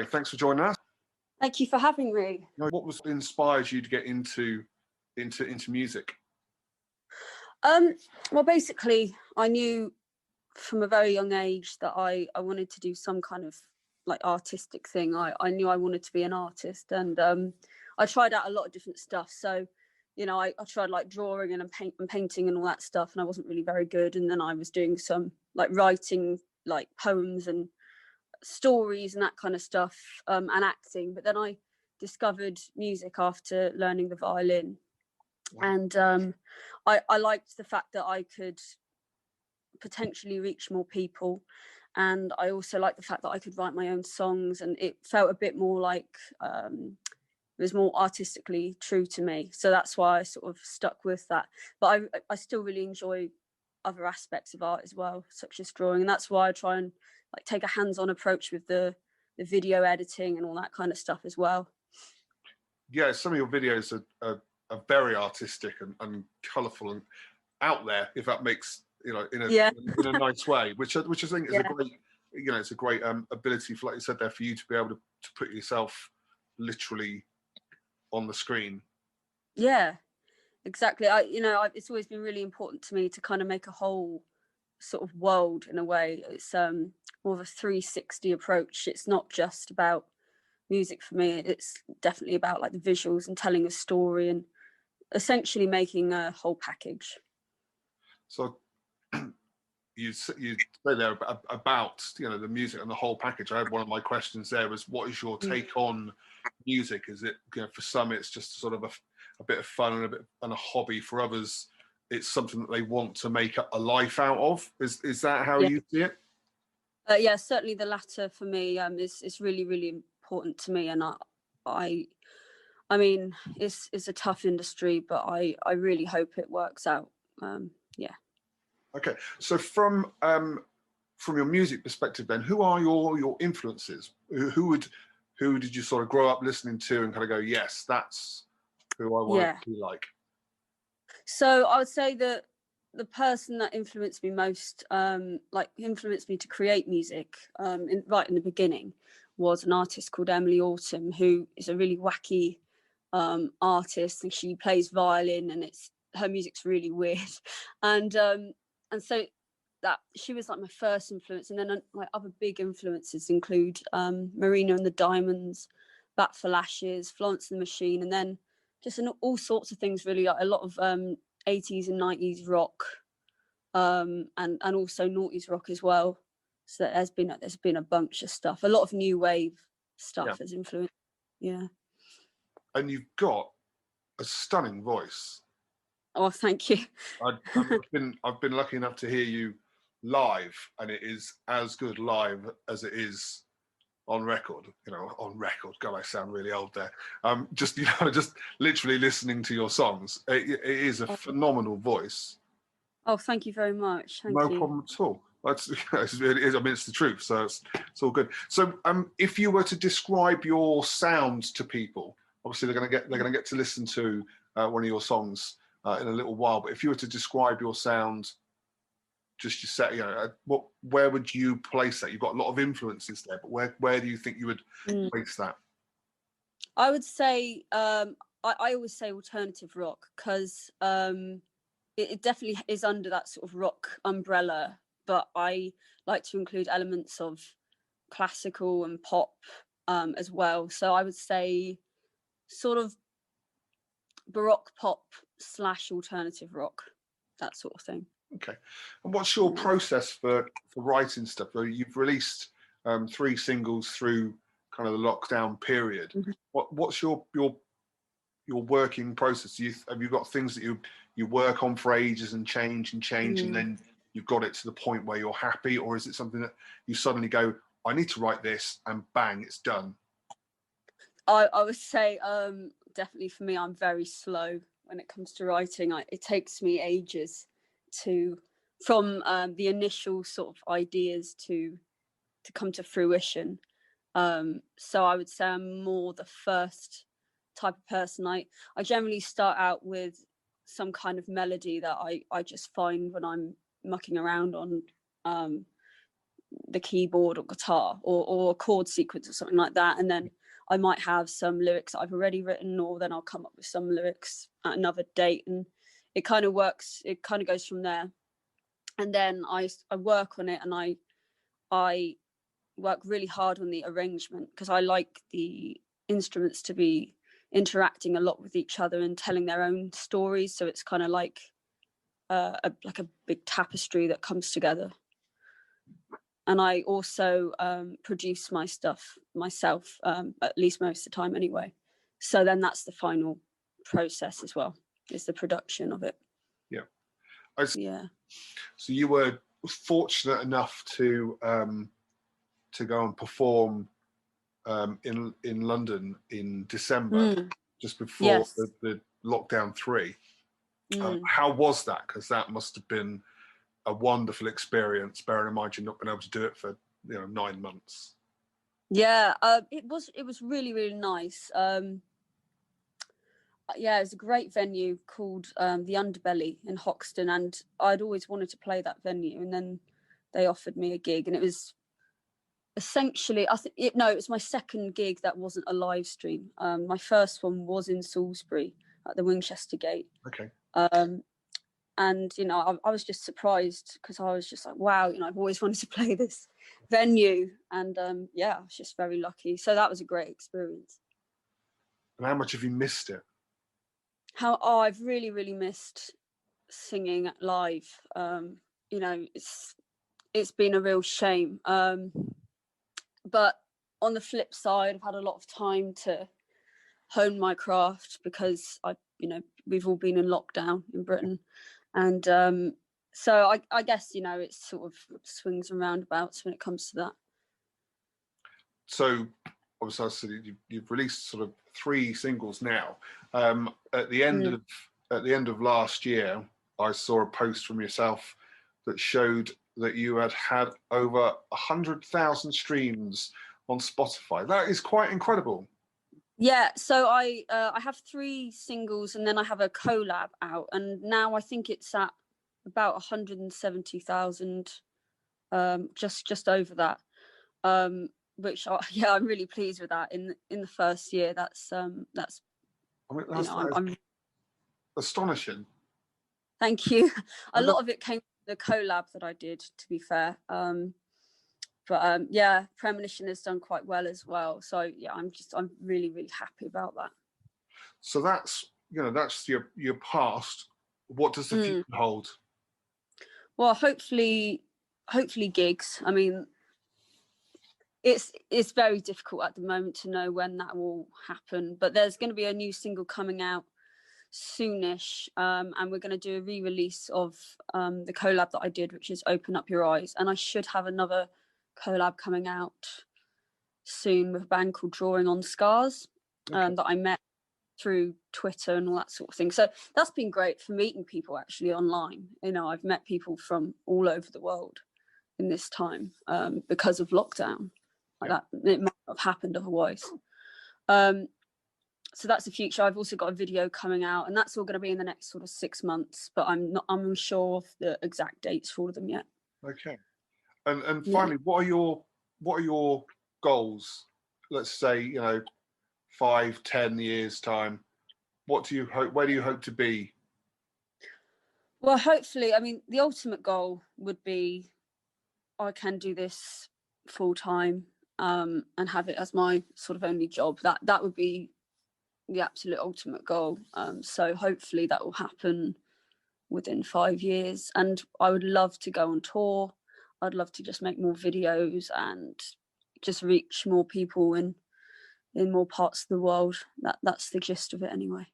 Hi, thanks for joining us. Thank you for having me. What was inspired you to get into music? Well, basically, I knew from a very young age that I wanted to do some kind of like artistic thing. I knew I wanted to be an artist, and I tried out a lot of different stuff. So, I tried like drawing and painting and all that stuff, and I wasn't really very good. And then I was doing some like writing, like poems and stories and that kind of stuff, and acting. But then I discovered music after learning the violin. And I liked the fact that I could potentially reach more people, and I also liked the fact that I could write my own songs, and it felt a bit more like it was more artistically true to me. So that's why I sort of stuck with that. But I still really enjoy other aspects of art as well, such as drawing, and that's why I try and like take a hands-on approach with the video editing and all that kind of stuff as well. Yeah, some of your videos are very artistic and colourful and out there, if that makes in a nice way, which I think is a great, it's a great ability for, like you said there, for you to be able to put yourself literally on the screen. Yeah, exactly. It's always been really important to me to kind of make a whole sort of world in a way. It's more of a 360 approach. It's not just about music for me. It's definitely about like the visuals and telling a story and essentially making a whole package. So you say there about the music and the whole package. I had one of my questions there was, what is your take on music? Is it, for some it's just sort of a bit of fun and a hobby? For others, it's something that they want to make a life out of. Is that how you see it? Yeah, certainly the latter for me. Is really, really important to me, and I mean, it's a tough industry, but I really hope it works out. Yeah. Okay, so from your music perspective, then, who are your influences? Who did you sort of grow up listening to and kind of go, yes, that's who I want to be like? So I would say that the person that influenced me most, influenced me to create music, right in the beginning, was an artist called Emily Autumn, who is a really wacky artist, and she plays violin, and her music's really weird, and so that she was like my first influence. And then my other big influences include Marina and the Diamonds, Bat for Lashes, Florence and the Machine, and then just all sorts of things, really, like a lot of 80s and 90s rock, and also noughties rock as well. So there's been a bunch of stuff. A lot of new wave stuff has influenced. Yeah. And you've got a stunning voice. Oh, thank you. I've been lucky enough to hear you live, and it is as good live as it is on record. On record. God, I sound really old there. Just literally listening to your songs. It is a phenomenal voice. Oh, thank you very much. Thank you. No problem at all. It is. I mean, it's the truth. So it's all good. So, if you were to describe your sound to people, obviously they're going to get to listen to one of your songs in a little while. But if you were to describe your sound, just where would you place that? You've got a lot of influences there, but where do you think you would place that? I would say I always say alternative rock, because it definitely is under that sort of rock umbrella, but I like to include elements of classical and pop as well. So I would say sort of Baroque pop / alternative rock, that sort of thing. Okay. And what's your process for writing stuff? You've released 3 singles through kind of the lockdown period. Mm-hmm. What's your working process? Have you got things that you work on for ages and change, and then you've got it to the point where you're happy? Or is it something that you suddenly go, I need to write this, and bang, it's done? I would say definitely for me, I'm very slow when it comes to writing. It takes me ages from the initial sort of ideas to come to fruition. So I would say I'm more the first type of person. I generally start out with some kind of melody that I just find when I'm mucking around on the keyboard or guitar or a chord sequence or something like that, and then I might have some lyrics that I've already written, or then I'll come up with some lyrics at another date, and it kind of works. It kind of goes from there, and then I work on it, and I work really hard on the arrangement because I like the instruments to be interacting a lot with each other and telling their own stories. So it's kind of like a big tapestry that comes together. And I also produce my stuff myself, at least most of the time anyway. So then that's the final process as well, is the production of it. Yeah. Yeah. So you were fortunate enough to go and perform in London in December, just before Yes. the lockdown 3. How was that? Because that must have been a wonderful experience, bearing in mind you've not been able to do it for 9 months. Yeah, it was really, really nice. Yeah, it was a great venue called the Underbelly in Hoxton, and I'd always wanted to play that venue, and then they offered me a gig, and it was essentially, it was my second gig that wasn't a live stream. My first one was in Salisbury at the Winchester Gate. Okay. And I was just surprised because I was just like, wow, I've always wanted to play this venue, and yeah, I was just very lucky. So that was a great experience. And how much have you missed it? I've really, really missed singing live. It's been a real shame. But on the flip side, I've had a lot of time to hone my craft because we've all been in lockdown in Britain, and so I guess it sort of swings and roundabouts when it comes to that. So obviously, I said you've released sort of 3 singles now. At the end of last year, I saw a post from yourself that showed that you had over 100,000 streams on Spotify. That is quite incredible. Yeah, so I have 3 singles, and then I have a collab out, and now I think it's at about 170,000, just over that. Which I'm really pleased with that in the first year. That's I'm astonishing. Thank you. A lot of it came from the collab that I did, to be fair. But yeah, Premonition has done quite well as well. So yeah, I'm really, really happy about that. So that's your past. What does the future hold? Well, hopefully gigs. I mean, it's very difficult at the moment to know when that will happen, but there's going to be a new single coming out soonish, and we're going to do a re-release of the collab that I did, which is Open Up Your Eyes, and I should have another collab coming out soon with a band called Drawing on Scars. That I met through Twitter and all that sort of thing. So that's been great for meeting people actually online. I've met people from all over the world in this time because of lockdown. That it might not have happened otherwise. So that's the future. I've also got a video coming out, and that's all going to be in the next sort of 6 months, but I'm unsure of the exact dates for all of them yet. Okay. And finally, what are your goals? Let's say 5-10 years time. Where do you hope to be? Well, hopefully, I mean, the ultimate goal would be I can do this full time and have it as my sort of only job. That would be the absolute ultimate goal. So hopefully that will happen within 5 years. And I would love to go on tour. I'd love to just make more videos and just reach more people in more parts of the world. That's the gist of it anyway.